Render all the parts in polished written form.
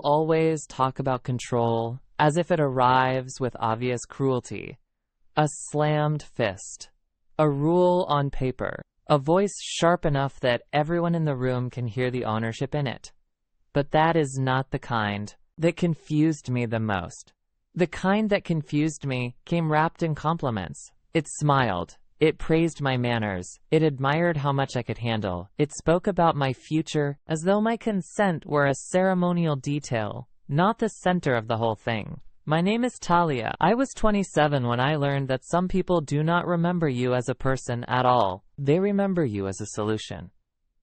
always talk about control, as if it arrives with obvious cruelty. A slammed fist. A rule on paper. A voice sharp enough that everyone in the room can hear the ownership in it. But that is not the kind that confused me the most. The kind that confused me came wrapped in compliments. It smiled. It praised my manners. It admired how much I could handle. It spoke about my future as though my consent were a ceremonial detail, not the center of the whole thing. My name is Talia. I was 27 when I learned that some people do not remember you as a person at all. They remember you as a solution.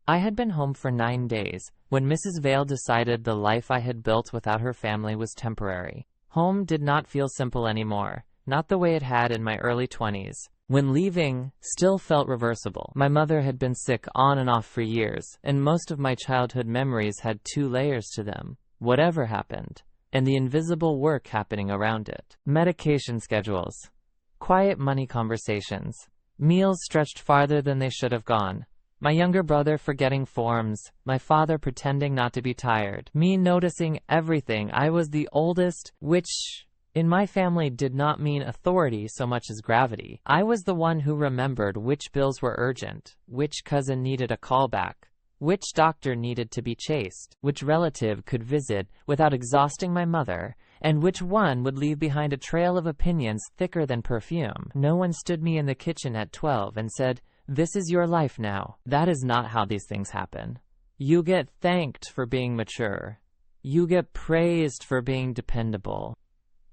I had been home for 9 days when Mrs. Vale decided the life I had built without her family was temporary. Home did not feel simple anymore, not the way it had in my early 20s. When leaving, still felt reversible. My mother had been sick on and off for years, and most of my childhood memories had 2 layers to them. Whatever happened, and the invisible work happening around it. Medication schedules, quiet money conversations, meals stretched farther than they should have gone, my younger brother forgetting forms, my father pretending not to be tired, me noticing everything. I was the oldest, which in my family did not mean authority so much as gravity. I was the one who remembered which bills were urgent, which cousin needed a callback, which doctor needed to be chased, which relative could visit without exhausting my mother, and which one would leave behind a trail of opinions thicker than perfume. No one stood me in the kitchen at 12 and said, "This is your life now." That is not how these things happen. You get thanked for being mature. You get praised for being dependable.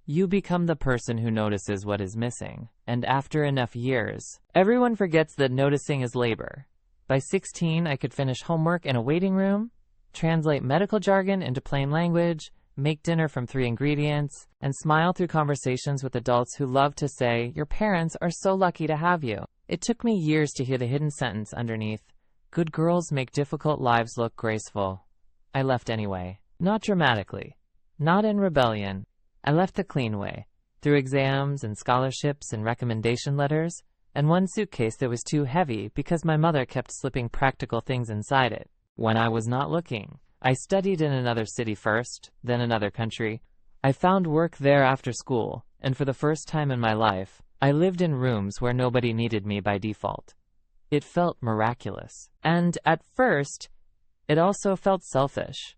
You become the person who notices what is missing, and after enough years, everyone forgets that noticing is labor. By 16, I could finish homework in a waiting room, translate medical jargon into plain language, make dinner from 3 ingredients, and smile through conversations with adults who love to say, "Your parents are so lucky to have you." It took me years to hear the hidden sentence underneath, "Good girls make difficult lives look graceful." I left anyway. Not dramatically. Not in rebellion. I left the clean way, through exams and scholarships and recommendation letters, and one suitcase that was too heavy because my mother kept slipping practical things inside it. When I was not looking, I studied in another city first, then another country. I found work there after school, and for the first time in my life, I lived in rooms where nobody needed me by default. It felt miraculous. And at first, it also felt selfish.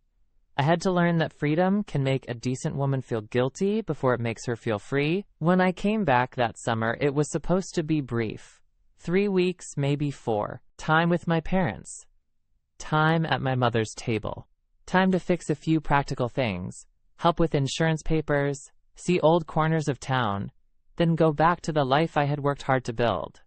I had to learn that freedom can make a decent woman feel guilty before it makes her feel free. When I came back that summer, it was supposed to be brief. 3 weeks, maybe 4. Time with my parents. Time at my mother's table. Time to fix a few practical things. Help with insurance papers. See old corners of town. Then go back to the life I had worked hard to build.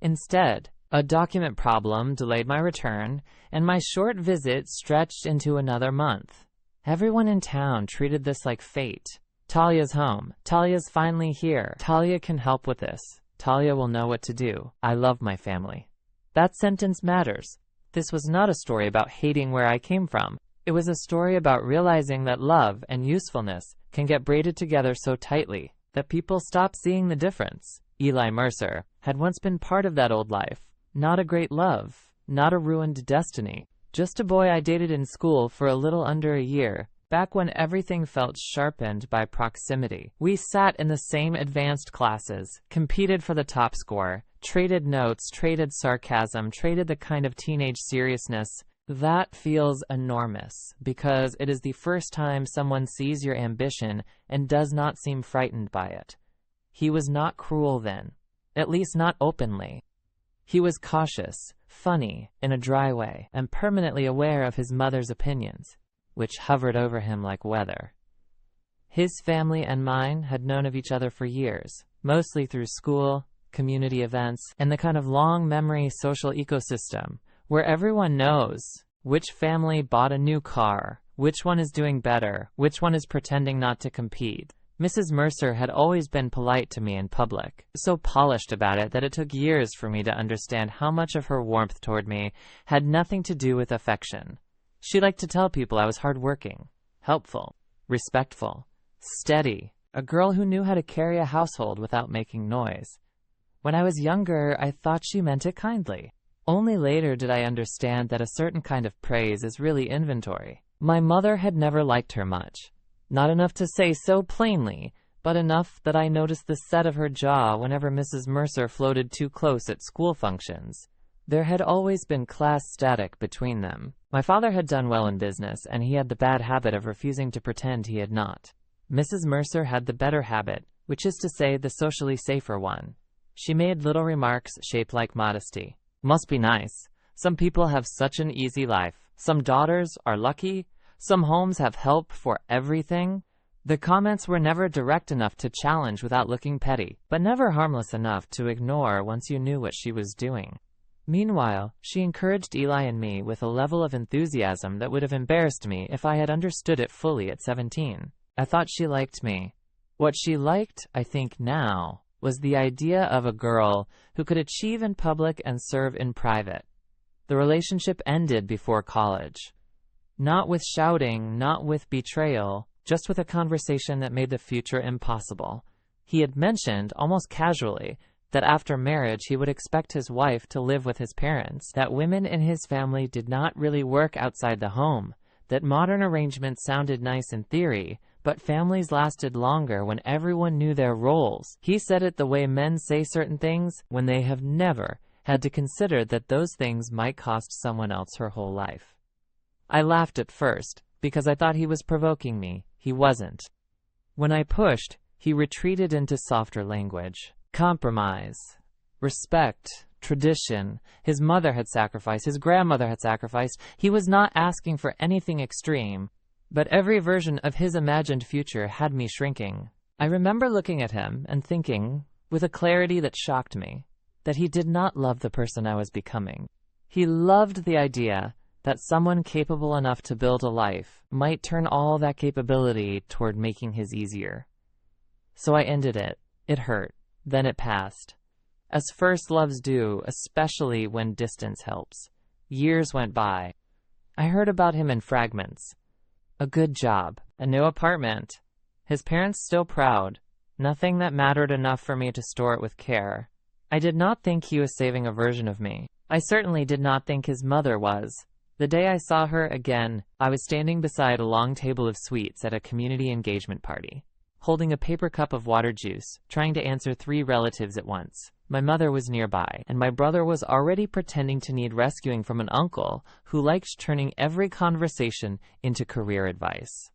Instead, a document problem delayed my return, and my short visit stretched into another month. Everyone in town treated this like fate. Talia's home. Talia's finally here. Talia can help with this. Talia will know what to do. I love my family. That sentence matters. This was not a story about hating where I came from. It was a story about realizing that love and usefulness can get braided together so tightly that people stop seeing the difference. Eli Mercer had once been part of that old life. Not a great love, not a ruined destiny. Just a boy I dated in school for a little under a year, back when everything felt sharpened by proximity. We sat in the same advanced classes, competed for the top score, traded notes, traded sarcasm, traded the kind of teenage seriousness that feels enormous, because it is the first time someone sees your ambition and does not seem frightened by it. He was not cruel then, at least not openly. He was cautious, funny, in a dry way, and permanently aware of his mother's opinions, which hovered over him like weather. His family and mine had known of each other for years, mostly through school, community events, and the kind of long-memory social ecosystem where everyone knows which family bought a new car, which one is doing better, which one is pretending not to compete. Mrs. Mercer had always been polite to me in public, so polished about it that it took years for me to understand how much of her warmth toward me had nothing to do with affection. She liked to tell people I was hardworking, helpful, respectful, steady, a girl who knew how to carry a household without making noise. When I was younger, I thought she meant it kindly. Only later did I understand that a certain kind of praise is really inventory. My mother had never liked her much. Not enough to say so plainly, but enough that I noticed the set of her jaw whenever Mrs. Mercer floated too close at school functions. There had always been class static between them. My father had done well in business, and he had the bad habit of refusing to pretend he had not. Mrs. Mercer had the better habit, which is to say the socially safer one. She made little remarks shaped like modesty. Must be nice. Some people have such an easy life. Some daughters are lucky. Some homes have help for everything. The comments were never direct enough to challenge without looking petty, but never harmless enough to ignore once you knew what she was doing. Meanwhile, she encouraged Eli and me with a level of enthusiasm that would have embarrassed me if I had understood it fully at 17. I thought she liked me. What she liked, I think now, was the idea of a girl who could achieve in public and serve in private. The relationship ended before college. Not with shouting, not with betrayal, just with a conversation that made the future impossible. He had mentioned, almost casually, that after marriage he would expect his wife to live with his parents, that women in his family did not really work outside the home, that modern arrangements sounded nice in theory, but families lasted longer when everyone knew their roles. He said it the way men say certain things when they have never had to consider that those things might cost someone else her whole life. I laughed at first, because I thought he was provoking me. He wasn't. When I pushed, he retreated into softer language. Compromise, respect, tradition. His mother had sacrificed, his grandmother had sacrificed. He was not asking for anything extreme, but every version of his imagined future had me shrinking. I remember looking at him and thinking, with a clarity that shocked me, that he did not love the person I was becoming. He loved the idea that someone capable enough to build a life might turn all that capability toward making his easier. So I ended it. It hurt. Then it passed. As first loves do, especially when distance helps. Years went by. I heard about him in fragments. A good job. A new apartment. His parents still proud. Nothing that mattered enough for me to store it with care. I did not think he was saving a version of me. I certainly did not think his mother was. The day I saw her again, I was standing beside a long table of sweets at a community engagement party, holding a paper cup of water juice, trying to answer 3 relatives at once. My mother was nearby, and my brother was already pretending to need rescuing from an uncle who liked turning every conversation into career advice.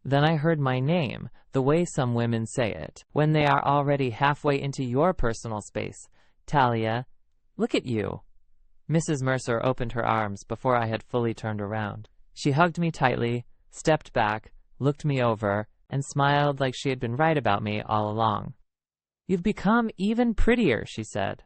Then I heard my name, the way some women say it, when they are already halfway into your personal space. Talia, look at you. Mrs. Mercer opened her arms before I had fully turned around. She hugged me tightly, stepped back, looked me over, and smiled like she had been right about me all along. You've become even prettier, she said.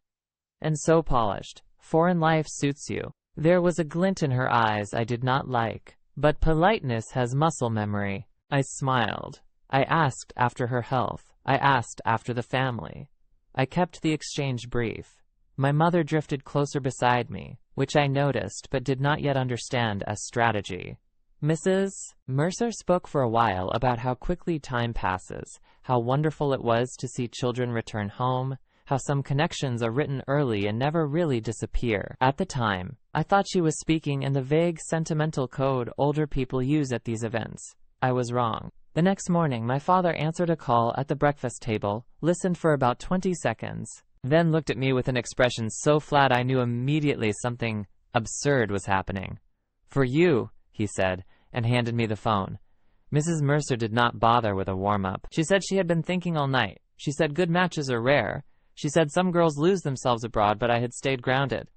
And so polished. Foreign life suits you. There was a glint in her eyes I did not like, but politeness has muscle memory. I smiled. I asked after her health. I asked after the family. I kept the exchange brief. My mother drifted closer beside me, which I noticed but did not yet understand as strategy. Mrs. Mercer spoke for a while about how quickly time passes, how wonderful it was to see children return home, how some connections are written early and never really disappear. At the time, I thought she was speaking in the vague sentimental code older people use at these events. I was wrong. The next morning, my father answered a call at the breakfast table, listened for about 20 seconds, then looked at me with an expression so flat I knew immediately something absurd was happening. For you, he said, and handed me the phone. Mrs. Mercer did not bother with a warm-up. She said she had been thinking all night. She said good matches are rare. She said some girls lose themselves abroad, but I had stayed grounded.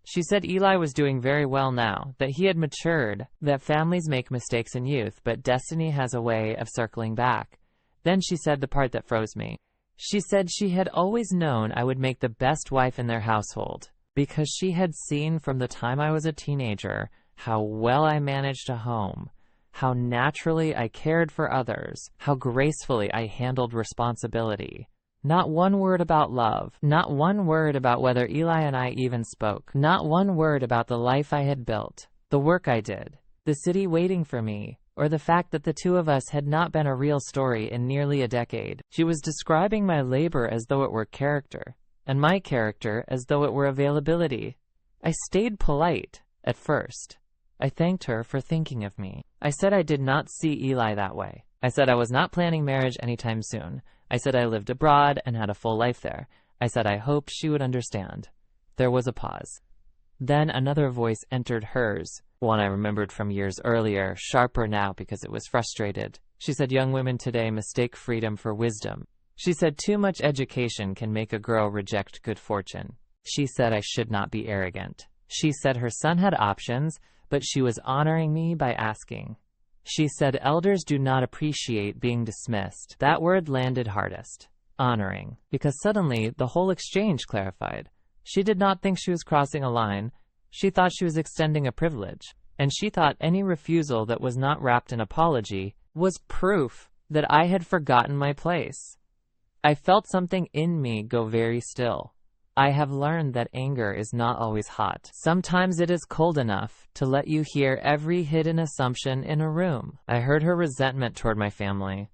She said Eli was doing very well now, that he had matured, that families make mistakes in youth, but destiny has a way of circling back. Then she said the part that froze me. She said she had always known I would make the best wife in their household, because she had seen from the time I was a teenager how well I managed a home, how naturally I cared for others, how gracefully I handled responsibility. Not one word about love, not one word about whether Eli and I even spoke, not one word about the life I had built, the work I did, the city waiting for me, or the fact that the two of us had not been a real story in nearly a decade. She was describing my labor as though it were character, and my character as though it were availability. I stayed polite, at first. I thanked her for thinking of me. I said I did not see Eli that way. I said I was not planning marriage anytime soon. I said I lived abroad and had a full life there. I said I hoped she would understand. There was a pause. Then another voice entered hers, one I remembered from years earlier, sharper now because it was frustrated. She said young women today mistake freedom for wisdom. She said too much education can make a girl reject good fortune. She said I should not be arrogant. She said her son had options, but she was honoring me by asking. She said elders do not appreciate being dismissed. That word landed hardest. Honoring. Because suddenly the whole exchange clarified. She did not think she was crossing a line. She thought she was extending a privilege. And she thought any refusal that was not wrapped in apology was proof that I had forgotten my place. I felt something in me go very still. I have learned that anger is not always hot. Sometimes it is cold enough to let you hear every hidden assumption in a room. I heard her resentment toward my family.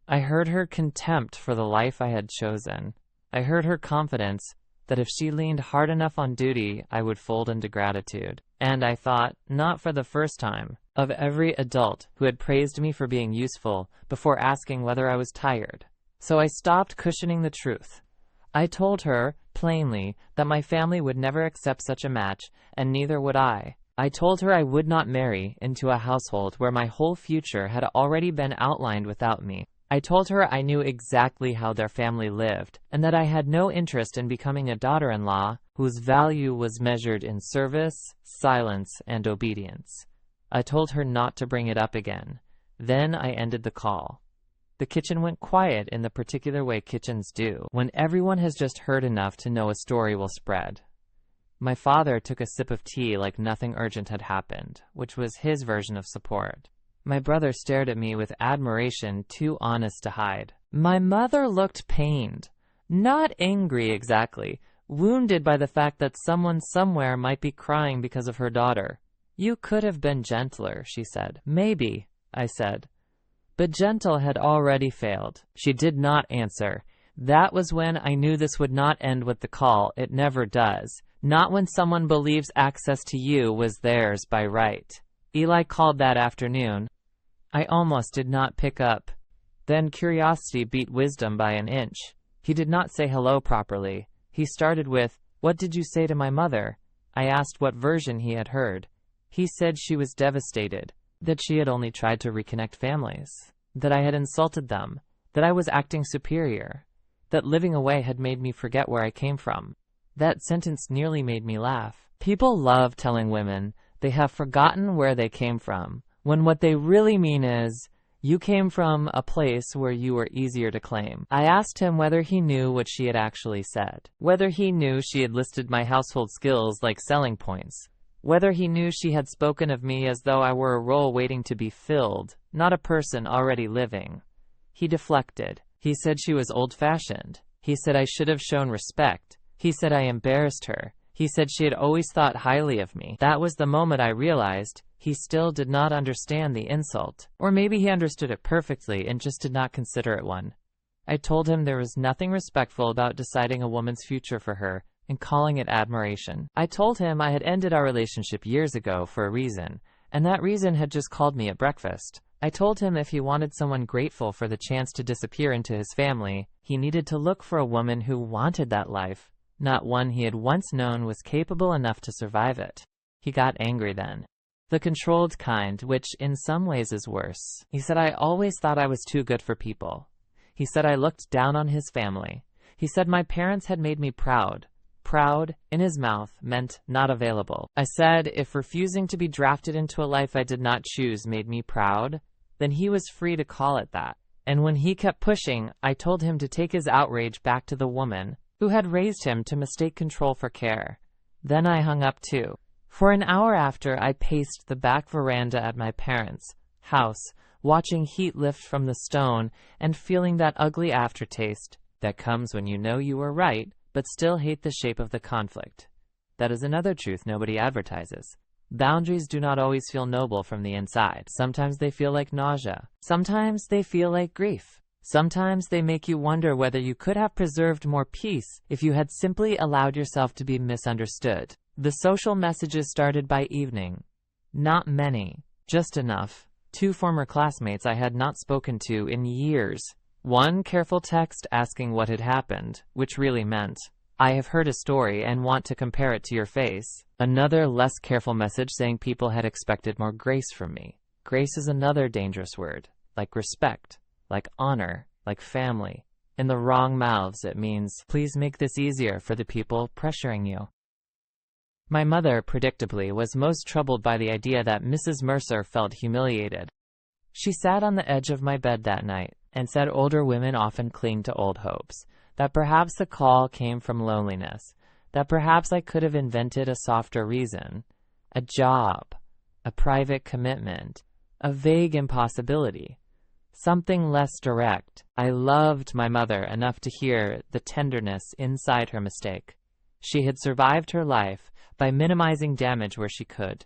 I heard her contempt for the life I had chosen. I heard her confidence that if she leaned hard enough on duty, I would fold into gratitude. And I thought, not for the first time, of every adult who had praised me for being useful before asking whether I was tired. So I stopped cushioning the truth. I told her, plainly, that my family would never accept such a match, and neither would I. I told her I would not marry into a household where my whole future had already been outlined without me. I told her I knew exactly how their family lived, and that I had no interest in becoming a daughter-in-law whose value was measured in service, silence, and obedience. I told her not to bring it up again. Then I ended the call. The kitchen went quiet in the particular way kitchens do, when everyone has just heard enough to know a story will spread. My father took a sip of tea like nothing urgent had happened, which was his version of support. My brother stared at me with admiration too honest to hide. My mother looked pained, not angry exactly, wounded by the fact that someone somewhere might be crying because of her daughter. You could have been gentler, she said. Maybe, I said. But gentle had already failed. She did not answer. That was when I knew this would not end with the call. It never does. Not when someone believes access to you was theirs by right. Eli called that afternoon. I almost did not pick up. Then curiosity beat wisdom by an inch. He did not say hello properly. He started with, "What did you say to my mother?" I asked what version he had heard. He said she was devastated. That she had only tried to reconnect families, that I had insulted them, that I was acting superior, that living away had made me forget where I came from. That sentence nearly made me laugh. People love telling women they have forgotten where they came from, when what they really mean is, you came from a place where you were easier to claim. I asked him whether he knew what she had actually said, whether he knew she had listed my household skills like selling points, whether he knew she had spoken of me as though I were a role waiting to be filled, not a person already living. He deflected. He said she was old-fashioned. He said I should have shown respect. He said I embarrassed her. He said she had always thought highly of me. That was the moment I realized he still did not understand the insult. Or maybe he understood it perfectly and just did not consider it one. I told him there was nothing respectful about deciding a woman's future for her and calling it admiration. I told him I had ended our relationship years ago for a reason, and that reason had just called me at breakfast. I told him if he wanted someone grateful for the chance to disappear into his family, he needed to look for a woman who wanted that life, not one he had once known was capable enough to survive it. He got angry then. The controlled kind, which in some ways is worse. He said I always thought I was too good for people. He said I looked down on his family. He said my parents had made me proud. Proud, in his mouth, meant not available. I said if refusing to be drafted into a life I did not choose made me proud, then he was free to call it that. And when he kept pushing, I told him to take his outrage back to the woman who had raised him to mistake control for care. Then I hung up too. For an hour after, I paced the back veranda at my parents' house, watching heat lift from the stone and feeling that ugly aftertaste that comes when you know you were right, but still hate the shape of the conflict. That is another truth nobody advertises. Boundaries do not always feel noble from the inside. Sometimes they feel like nausea. Sometimes they feel like grief. Sometimes they make you wonder whether you could have preserved more peace if you had simply allowed yourself to be misunderstood. The social messages started by evening. Not many, just enough. 2 former classmates I had not spoken to in years. One careful text asking what had happened, which really meant, "I have heard a story and want to compare it to your face." Another less careful message saying people had expected more grace from me. Grace is another dangerous word, like respect, like honor, like family. In the wrong mouths, it means, "Please make this easier for the people pressuring you." My mother, predictably, was most troubled by the idea that Mrs. Mercer felt humiliated. She sat on the edge of my bed that night and said older women often cling to old hopes, that perhaps the call came from loneliness, that perhaps I could have invented a softer reason, a job, a private commitment, a vague impossibility, something less direct. I loved my mother enough to hear the tenderness inside her mistake. She had survived her life by minimizing damage where she could.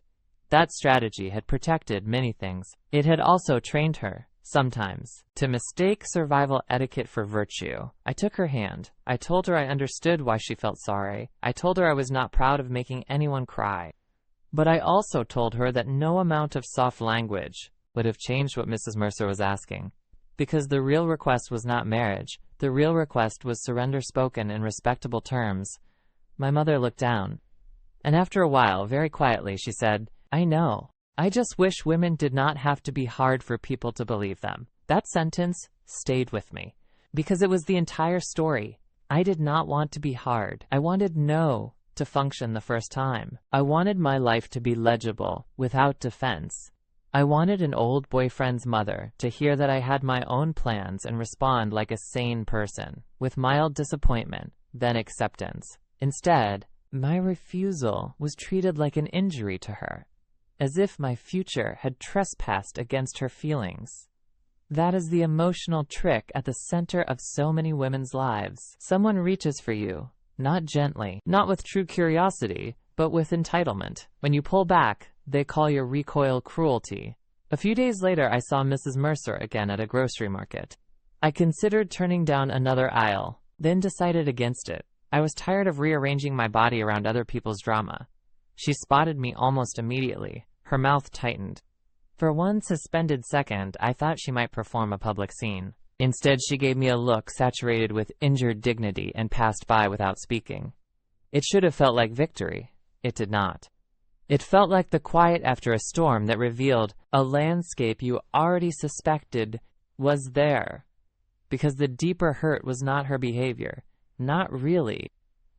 That strategy had protected many things. It had also trained her, sometimes, to mistake survival etiquette for virtue. I took her hand. I told her I understood why she felt sorry. I told her I was not proud of making anyone cry. But I also told her that no amount of soft language would have changed what Mrs. Mercer was asking. Because the real request was not marriage. The real request was surrender spoken in respectable terms. My mother looked down. And after a while, very quietly, she said, "I know. I just wish women did not have to be hard for people to believe them." That sentence stayed with me, because it was the entire story. I did not want to be hard. I wanted no to function the first time. I wanted my life to be legible, without defense. I wanted an old boyfriend's mother to hear that I had my own plans and respond like a sane person, with mild disappointment, then acceptance. Instead, my refusal was treated like an injury to her, as if my future had trespassed against her feelings. That is the emotional trick at the center of so many women's lives. Someone reaches for you, not gently, not with true curiosity, but with entitlement. When you pull back, they call your recoil cruelty. A few days later, I saw Mrs. Mercer again at a grocery market. I considered turning down another aisle, then decided against it. I was tired of rearranging my body around other people's drama. She spotted me almost immediately. Her mouth tightened. For one suspended second, I thought she might perform a public scene. Instead, she gave me a look saturated with injured dignity and passed by without speaking. It should have felt like victory. It did not. It felt like the quiet after a storm that revealed a landscape you already suspected was there. Because the deeper hurt was not her behavior. Not really.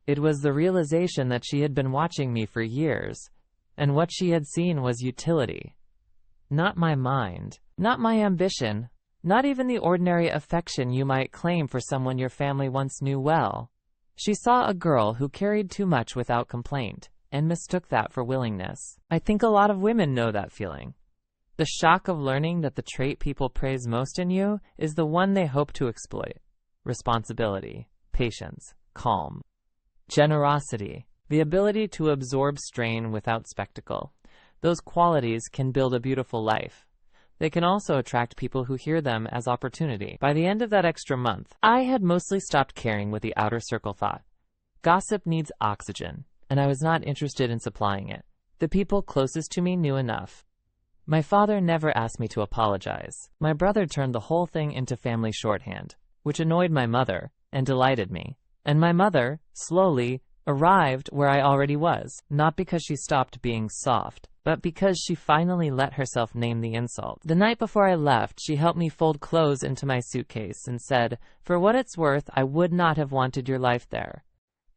It was the realization that she had been watching me for years, and what she had seen was utility. Not my mind, not my ambition, not even the ordinary affection you might claim for someone your family once knew well. She saw a girl who carried too much without complaint, and mistook that for willingness. I think a lot of women know that feeling. The shock of learning that the trait people praise most in you is the one they hope to exploit. Responsibility, patience, calm, generosity, the ability to absorb strain without spectacle. Those qualities can build a beautiful life. They can also attract people who hear them as opportunity. By the end of that extra month, I had mostly stopped caring what the outer circle thought. Gossip needs oxygen, and I was not interested in supplying it. The people closest to me knew enough. My father never asked me to apologize. My brother turned the whole thing into family shorthand, which annoyed my mother and delighted me. And my mother, slowly, arrived where I already was, not because she stopped being soft, but because she finally let herself name the insult. The night before I left, she helped me fold clothes into my suitcase and said, "For what it's worth, I would not have wanted your life there."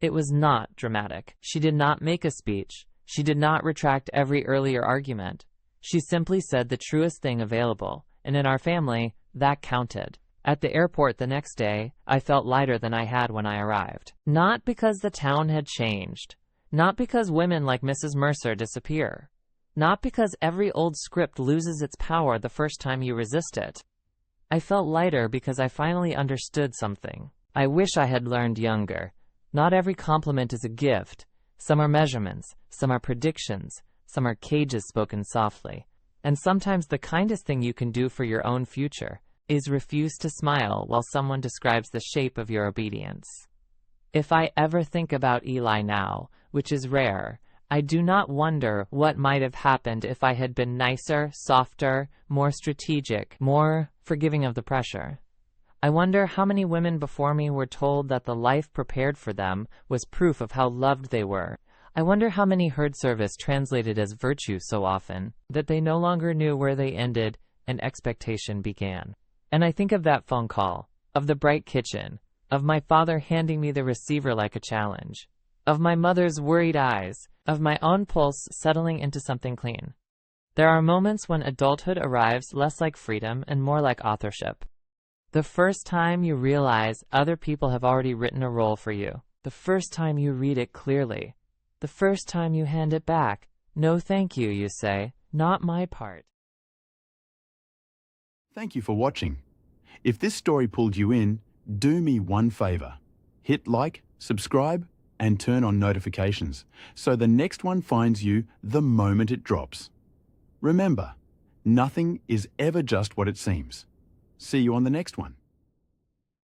It was not dramatic. She did not make a speech. She did not retract every earlier argument. She simply said the truest thing available, and in our family, that counted. At the airport the next day, I felt lighter than I had when I arrived. Not because the town had changed. Not because women like Mrs. Mercer disappear. Not because every old script loses its power the first time you resist it. I felt lighter because I finally understood something. I wish I had learned younger. Not every compliment is a gift. Some are measurements, some are predictions, some are cages spoken softly. And sometimes the kindest thing you can do for your own future is refuse to smile while someone describes the shape of your obedience. If I ever think about Eli now, which is rare, I do not wonder what might have happened if I had been nicer, softer, more strategic, more forgiving of the pressure. I wonder how many women before me were told that the life prepared for them was proof of how loved they were. I wonder how many heard service translated as virtue so often that they no longer knew where they ended and expectation began. And I think of that phone call, of the bright kitchen, of my father handing me the receiver like a challenge, of my mother's worried eyes, of my own pulse settling into something clean. There are moments when adulthood arrives less like freedom and more like authorship. The first time you realize other people have already written a role for you. The first time you read it clearly. The first time you hand it back. No thank you, you say. Not my part. Thank you for watching. If this story pulled you in, do me one favor. Hit like, subscribe, and turn on notifications so the next one finds you the moment it drops. Remember, nothing is ever just what it seems. See you on the next one.